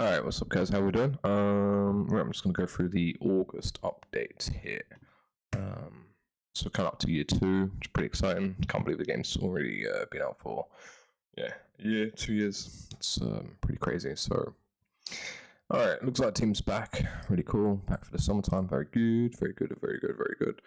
Alright, what's up guys, how we doing? Right, I'm just gonna go through the August update here. So kind of up to year 2, which is pretty exciting. Can't believe the game's already been out for a year, 2 years. It's pretty crazy. So alright, looks like the team's back. Really cool. Back for the summertime. Very good, very good, very good, very good.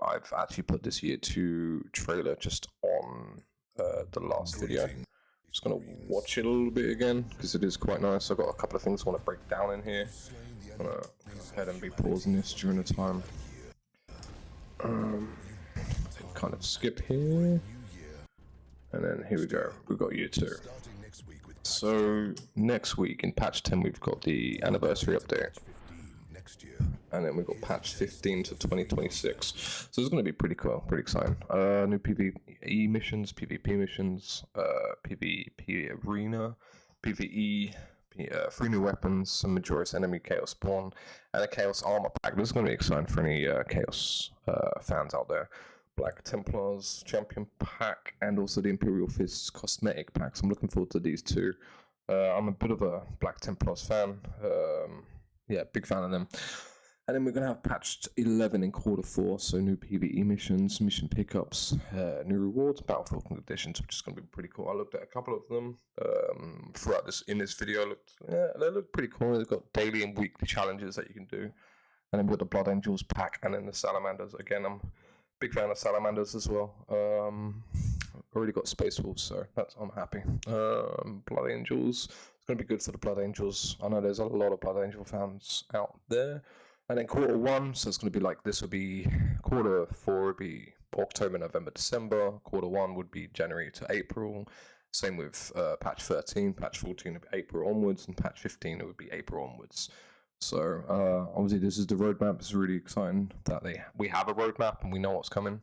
I've actually put this year 2 trailer just on the last video. Just gonna watch it a little bit again because it is quite nice. I've got a couple of things I want to break down in here. I'm gonna go ahead and be pausing this during the time. Kind of skip here, and then here we go. We've got year 2. So next week in patch 10 we've got the anniversary update, and then we've got patch 15 to 2026. So it's going to be pretty cool, pretty exciting. New PvE missions, PvP missions, PvP arena, PvE, 3 new weapons, some Majoris enemy chaos spawn, and a chaos armor pack. This is going to be exciting for any chaos fans out there. Black Templars champion pack, and also the Imperial Fists cosmetic packs. I'm looking forward to these two. I'm a bit of a Black Templars fan. Yeah, big fan of them. And then we're going to have patched 11 in Q4, so new PvE missions, mission pickups, new rewards, battlefield conditions, which is going to be pretty cool. I looked at a couple of them throughout this video. They look pretty cool. They've got daily and weekly challenges that you can do. And then we've got the Blood Angels pack, and then the Salamanders. Again, I'm a big fan of Salamanders as well. Already got Space Wolves, so I'm happy. Blood Angels, it's going to be good for the Blood Angels. I know there's a lot of Blood Angel fans out there. And then Q1, so it's going to be like, this would be Q4 would be October, November, December. Q1 would be January to April. Same with patch 13, patch 14 would be April onwards, and patch 15 it would be April onwards. So obviously this is the roadmap. It's really exciting that we have a roadmap and we know what's coming.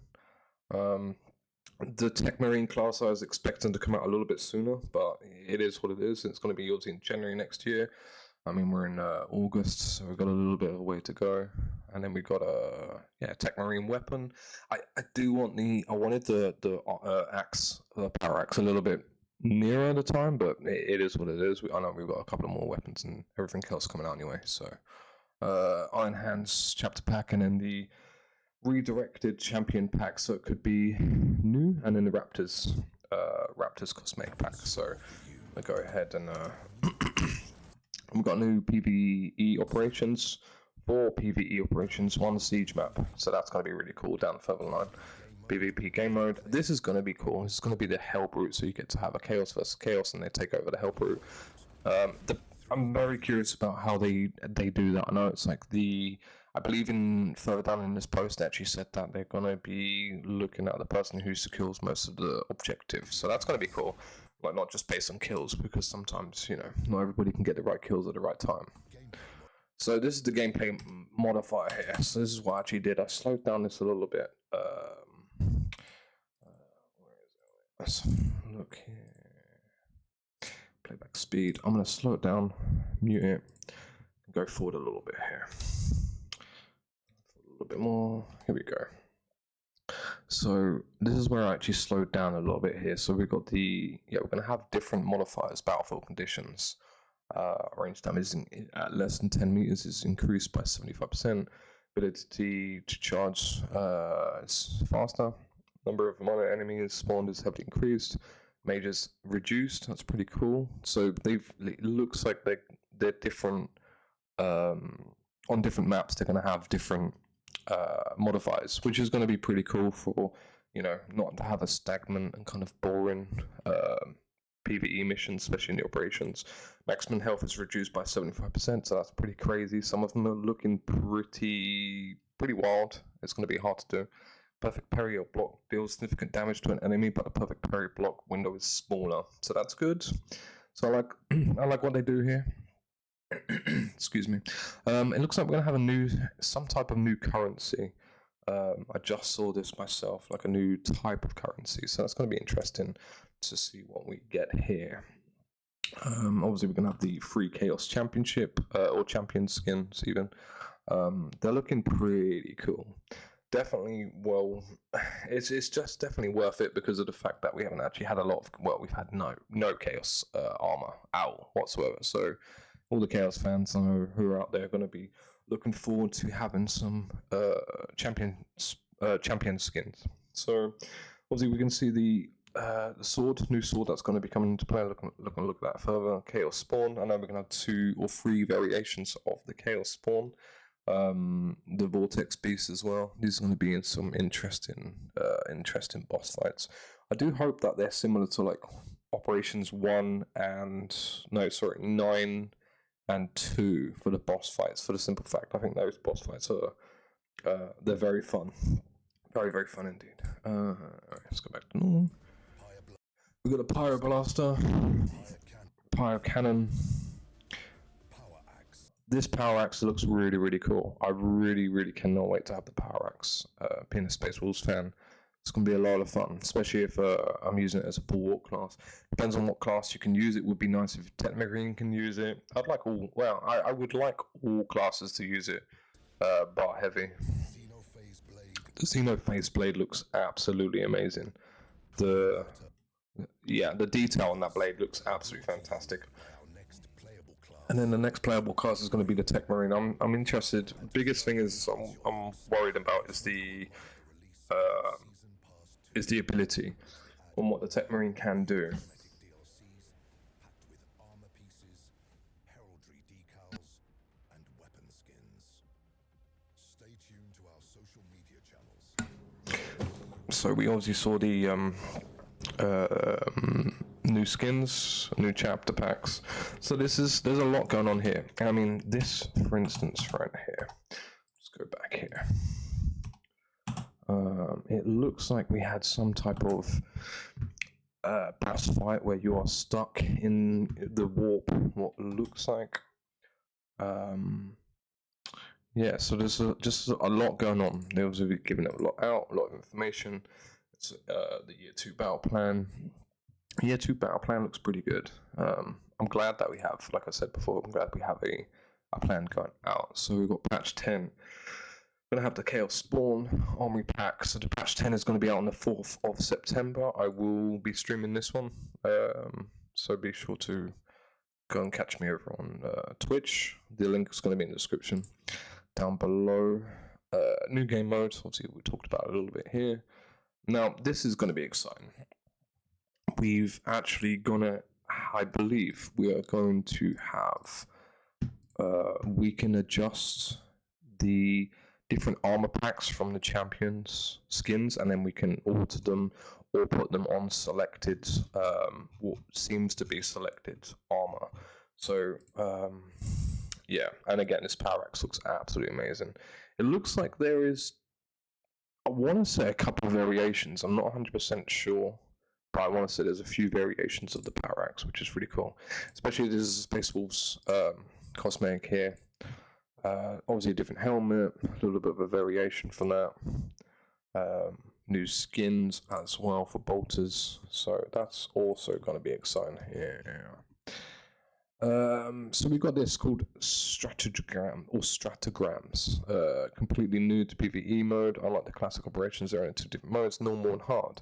The Techmarine Class I was expecting to come out a little bit sooner, but it is what it is. It's going to be yours in January next year. I mean, we're in August, so we've got a little bit of a way to go. And then we got a Techmarine weapon. I wanted the axe, the power axe, a little bit nearer the time, but it is what it is. I know we've got a couple of more weapons and everything else coming out anyway. So Iron Hands chapter pack, and then the redirected champion pack, so it could be new, and then the Raptors cosmetic pack. So I'll go ahead and we've got new PvE operations, 4 PvE operations, 1 siege map. So that's going to be really cool down further line. PvP game mode. This is going to be cool. This is going to be the help route, so you get to have a chaos versus chaos, and they take over the help route. I'm very curious about how they do that. I know it's like I believe in further down in this post, they actually said that they're going to be looking at the person who secures most of the objectives. So that's going to be cool. Like, not just based on kills, because sometimes, not everybody can get the right kills at the right time. So this is the gameplay modifier here. So this is what I actually did. I slowed down this a little bit. Where is it? Let's look here. Playback speed. I'm going to slow it down, mute it, and go forward a little bit here. A little bit more. Here we go. So this is where I actually slowed down a little bit here. So we've got we're going to have different modifiers. Battlefield conditions, range damage at less than 10 meters is increased by 75%. Ability to charge is faster. Number of mono enemies spawned is heavily increased. Mages reduced. That's pretty cool. So it looks like they're different on different maps. They're going to have different modifiers, which is going to be pretty cool for not to have a stagnant and kind of boring PvE mission, especially in the operations. Maximum health is reduced by 75%, so that's pretty crazy. Some of them are looking pretty wild. It's going to be hard to do. Perfect parry or block deals significant damage to an enemy, but the perfect parry block window is smaller, so that's good. So I like what they do here. Excuse me. It looks like we're gonna have some type of new currency. I just saw this myself, like a new type of currency. So that's gonna be interesting to see what we get here. Obviously, we're gonna have the free Chaos Championship or Champion skins even. They're looking pretty cool. definitely, well, it's just definitely worth it because of the fact that we haven't actually had a lot of, well, we've had no Chaos armor out whatsoever. So all the Chaos fans I know who are out there are going to be looking forward to having some champion skins. So obviously we can see the new sword that's going to be coming into play. Look at that further. Chaos Spawn. I know we're going to have 2 or 3 variations of the Chaos Spawn. The Vortex Beast as well. These are going to be in some interesting boss fights. I do hope that they're similar to like Operations 9 and 2 for the boss fights, for the simple fact I think those boss fights are they're very fun. Very, very fun indeed. Alright, let's go back to normal. We've got a Pyro Blaster, Pyro Cannon. This Power Axe looks really, really cool. I really, really cannot wait to have the Power Axe. Being a Space Wolves fan, it's going to be a lot of fun, especially if I'm using it as a Bulwark class. Depends on what class you can use it. Would be nice if Techmarine can use it. I'd like all, well, I would like all classes to use it, bar heavy. The Xeno Phase Blade looks absolutely amazing. The detail on that blade looks absolutely fantastic. And then the next playable class is going to be the Techmarine. I'm interested. Biggest thing is I'm worried about is the ability on what the Techmarine can do. So we obviously saw the new skins, new chapter packs. So there's a lot going on here. I mean, this, for instance, right here. Let's go back here. It looks like we had some type of boss fight where you are stuck in the warp. What looks like. Yeah, so there's just a lot going on. They're obviously giving it a lot of information. It's the Year 2 battle plan. Year 2 battle plan looks pretty good. I'm glad that we have, like I said before, I'm glad we have a plan going out. So we've got patch 10. We're going to have the Chaos Spawn Armory pack. So the patch 10 is going to be out on the 4th of September. I will be streaming this one. So be sure to go and catch me over on Twitch. The link is going to be in the description down below. New game mode, obviously we talked about it a little bit here. Now, this is going to be exciting. We've actually I believe we are going to have, we can adjust the different armor packs from the champions skins, and then we can alter them or put them on selected, what seems to be selected armor. So, yeah, and again, this Power Axe looks absolutely amazing. It looks like there is, I want to say a couple of variations. I'm not 100% sure, but I want to say there's a few variations of the Power Axe, which is really cool. Especially this is Space Wolves cosmetic here. Obviously a different helmet, a little bit of a variation from that. New skins as well for bolters, so that's also going to be exciting here. So we've got this called Stratagems, completely new to PvE mode. Unlike the classic operations, they're in 2 different modes, normal and hard.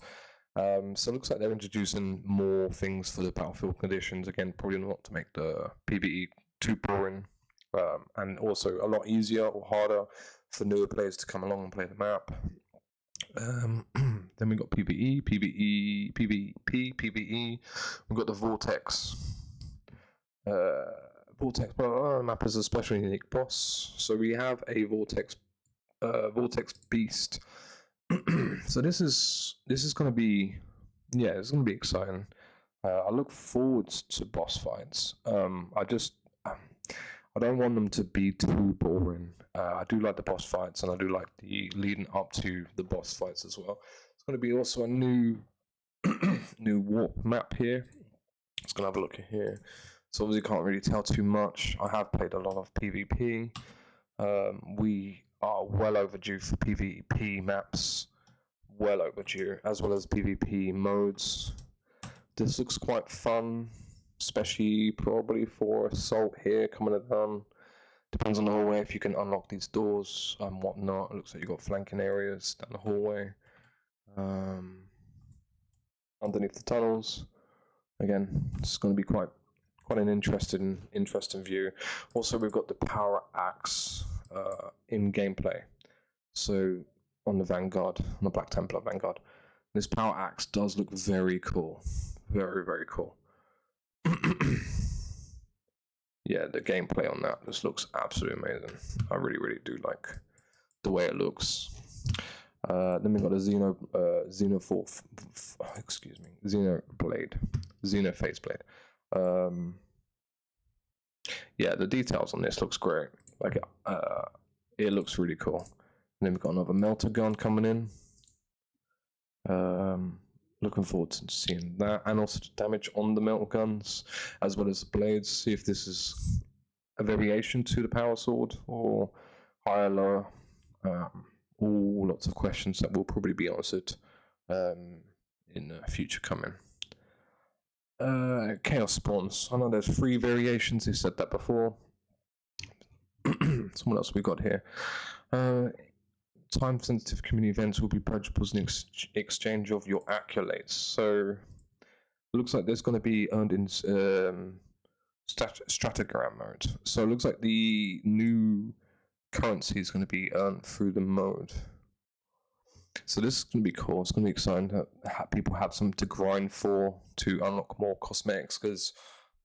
So it looks like they're introducing more things for the battlefield conditions. Again, probably not to make the PvE too boring, and also a lot easier or harder for newer players to come along and play the map. Then we got PvE, PvP, PVE. We've got the Vortex. Vortex map is a special unique boss. So we have a Vortex Beast. So this is going to be, yeah, it's going to be exciting. I look forward to boss fights. I don't want them to be too boring. I do like the boss fights, and I do like the leading up to the boss fights as well. It's going to be also a new warp map here. Let's go have a look at here. So obviously can't really tell too much. I have played a lot of PvP. We are well overdue for PvP maps. Well overdue, as well as PvP modes. This looks quite fun, especially probably for Assault here coming down Depends on the hallway if you can unlock these doors and whatnot. It looks like you've got flanking areas down the hallway. Underneath the tunnels. Again, it's going to be quite an interesting view. Also, we've got the Power Axe in gameplay. So on the Vanguard, on the Black Templar Vanguard, this Power Axe does look very cool, very cool. Yeah, the gameplay on that just looks absolutely amazing. I really do like the way it looks. Then we've got a Xenophase blade. Yeah, the details on this looks great. Like, it looks really cool. And then we've got another melter gun coming in. Looking forward to seeing that, and also the damage on the melter guns, as well as the blades. See if this is a variation to the power sword, or higher, lower. All lots of questions that will probably be answered in the future coming. Chaos spawns. I know there's 3 variations. They said that before. So what else we got here? Time-sensitive community events will be purchasables in exchange of your accolades. So it looks like there's going to be earned in Stratagram mode. So it looks like the new currency is going to be earned through the mode. So this is going to be cool. It's going to be exciting that people have something to grind for to unlock more cosmetics, because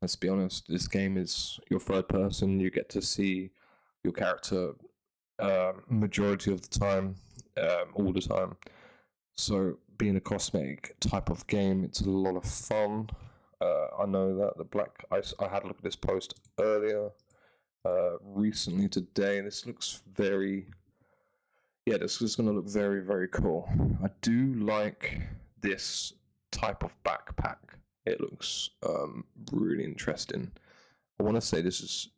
let's be honest, this game is your third person. You get to see your character majority of the time, all the time. So being a cosmetic type of game, it's a lot of fun. I know that the black, I had a look at this post earlier, recently today. This looks very, this is going to look very cool. I do like this type of backpack. It looks really interesting. I want to say this is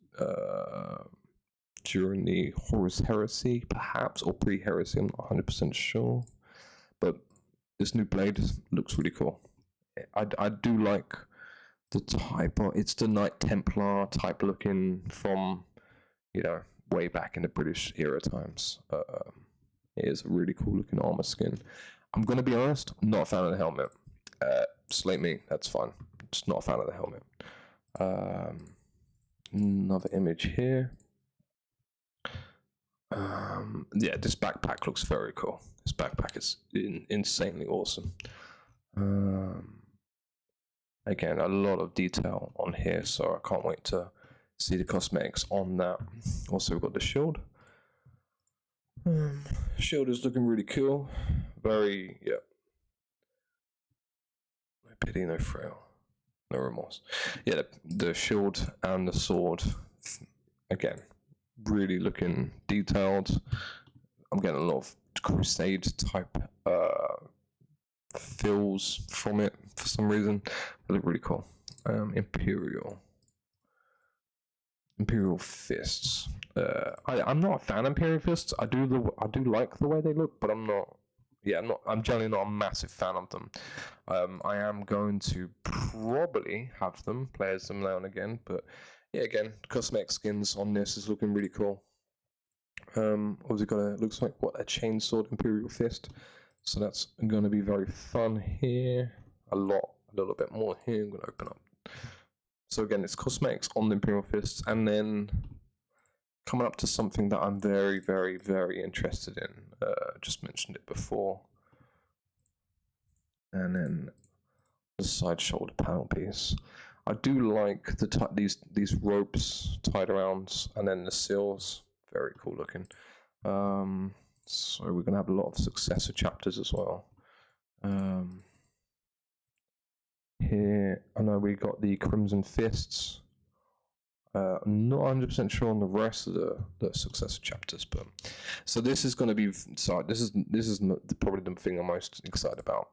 during the Horus Heresy, perhaps, or pre-Heresy. I'm not 100% sure, but this new blade looks really cool. I do like the type of, it's the Knight Templar type looking from, way back in the British era times. It is a really cool looking armor skin. I'm going to be honest, I'm not a fan of the helmet. Slate me, that's fine. Just not a fan of the helmet. Another image here. This backpack looks very cool. This backpack is insanely awesome. Again, a lot of detail on here, so I can't wait to see the cosmetics on that. Also, we've got the shield. Shield is looking really cool. Very, no pity, no frail, no remorse. Yeah, the shield and the sword, again, really looking detailed. I'm getting a lot of Crusade type feels from it for some reason. They look really cool. Imperial fists. I'm not a fan of Imperial fists. I do like the way they look, but I'm generally not a massive fan of them. I am going to probably have them, play as them now and again, but yeah, again, cosmetic skins on this is looking really cool. Also looks like a chainsword Imperial fist. So that's going to be very fun here. A little bit more here. I'm going to open up. So again, it's cosmetics on the Imperial fists, and then coming up to something that I'm very interested in. Just mentioned it before. And then the side shoulder panel piece. I do like these ropes tied around, and then the seals. Very cool looking. So we're going to have a lot of successor chapters as well. Here, I know we got the Crimson Fists. I'm not 100% sure on the rest of the successor chapters, but so this is going to be. This is probably the thing I'm most excited about.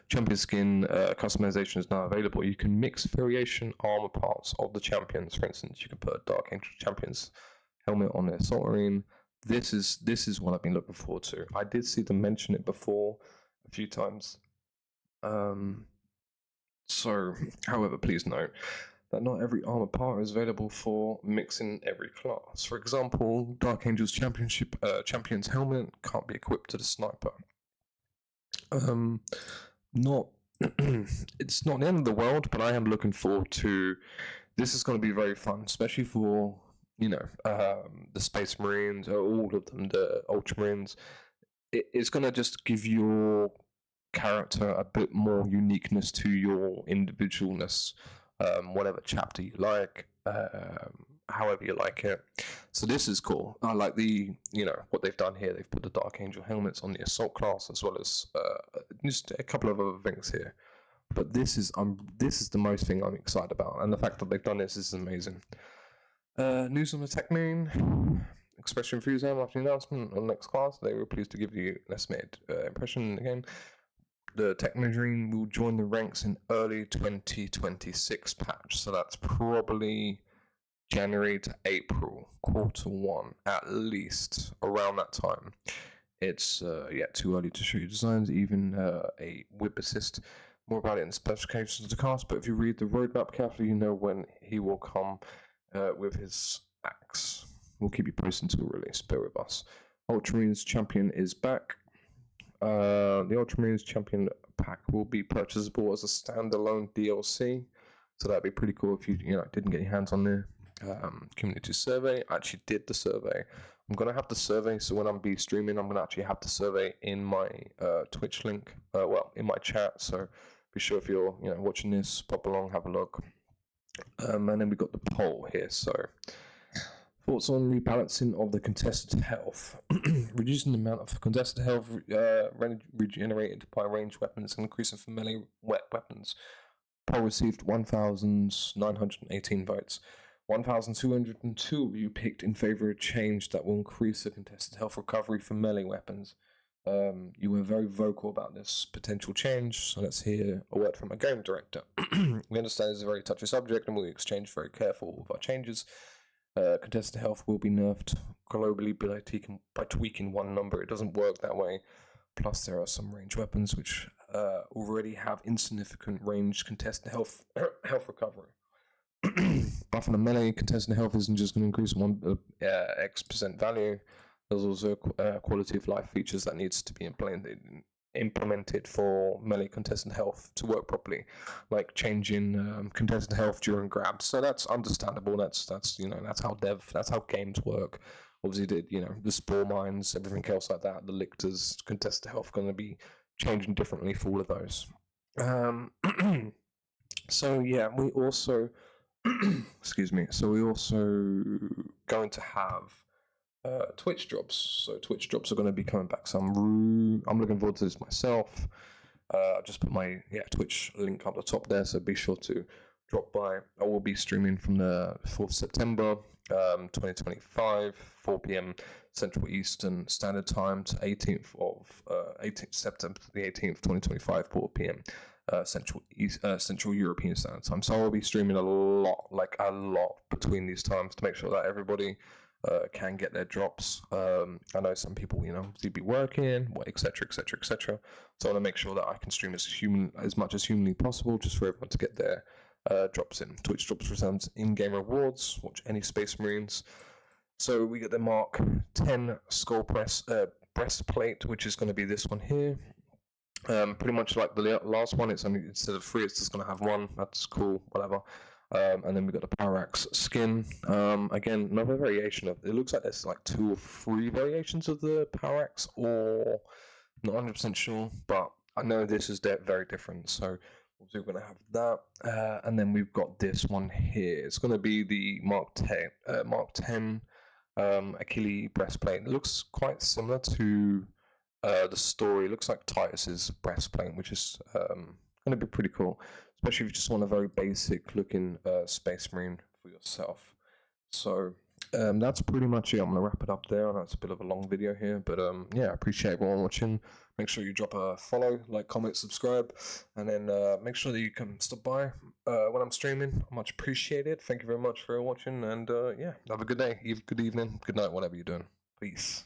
Champion skin customization is now available. You can mix variation armor parts of the champions. For instance, you can put a Dark Angel champion's helmet on their Marine. This is what I've been looking forward to. I did see them mention it before a few times. So, however, please note that not every armor part is available for mixing every class. For example, Dark Angel's champion's helmet can't be equipped to the sniper. Not it's not the end of the world, but I am looking forward to. This is going to be very fun, especially for the Space Marines, or all of them, the Ultramarines. It's going to just give your character a bit more uniqueness to your individualness, whatever chapter you like, however you like it. So this is cool. I like what they've done here. They've put the Dark Angel helmets on the Assault class, as well as just a couple of other things here. But this is the most thing I'm excited about, and the fact that they've done this is amazing. News on the Techmarine. Express your enthusiasm after the announcement on the next class. They were pleased to give you an estimated impression in the game. The Techmarine will join the ranks in early 2026 patch, so that's probably January to April, Q1, at least around that time. It's too early to show you designs, even a whip assist. More about it in the specifications of the cast, but if you read the roadmap carefully, you know when he will come with his axe. We'll keep you posted until release. Bear with us. Ultramarines Champion is back. The Ultramarines Champion pack will be purchasable as a standalone DLC, so that'd be pretty cool if you didn't get your hands on there. Community survey. I actually did the survey. I'm gonna have the survey, so when I'm streaming, I'm gonna actually have the survey in my Twitch link. In my chat. So be sure if you're watching this, pop along, have a look. And then we got the poll here. So. Thoughts on rebalancing of the contested health. Reducing the amount of contested health regenerated by ranged weapons and increasing for melee weapons. Poll received 1,918 votes. 1,202 of you picked in favor of change that will increase the contested health recovery for melee weapons. You were very vocal about this potential change, so let's hear a word from a game director. We understand it's a very touchy subject and we'll exchange very careful with our changes. Contested health will be nerfed globally by tweaking one number. It doesn't work that way. Plus, there are some ranged weapons which already have insignificant range contested health recovery. But for the melee, contested health isn't just going to increase X% value. There's also quality of life features that needs to be implemented for melee contested health to work properly, like changing contested health during grabs. So that's understandable. That's how games work. Obviously, the spore mines, everything else like that, the lictors, contested health going to be changing differently for all of those. So yeah, we also we also going to have Twitch drops. So Twitch drops are going to be coming back. So I'm looking forward to this myself. I've just put my Twitch link up the top there, so be sure to drop by. I will be streaming from the 4th September 2025, 4 p.m. Central Eastern Standard Time to 18th September to the 18th, 2025, 4 p.m. Central European Standard Time. So I will be streaming a lot between these times to make sure that everybody can get their drops. I know some people, be working, etc. So I want to make sure that I can stream as much as humanly possible, just for everyone to get their drops in. Twitch drops presents in-game rewards. Watch any Space Marines. So we get the Mark 10 skull breastplate, which is going to be this one here. Pretty much like the last one. It's only, instead of 3, it's just going to have 1. That's cool. Whatever. And then we got the Power Axe skin. Again, another variation of. It looks like there's like 2 or 3 variations of the Power Axe, or not 100% sure, but I know this is very different. So we're going to have that, and then we've got this one here. It's going to be the Mark 10 Achilles breastplate. It looks quite similar to the story. It looks like Titus's breastplate, which is going to be pretty cool. Especially if you just want a very basic looking Space Marine for yourself. So that's pretty much it. I'm going to wrap it up there. I know it's a bit of a long video here, but I appreciate everyone watching. Make sure you drop a follow, like, comment, subscribe, and then make sure that you can stop by when I'm streaming. Much appreciated. Thank you very much for watching, and have a good day, good evening, good night, whatever you're doing. Peace.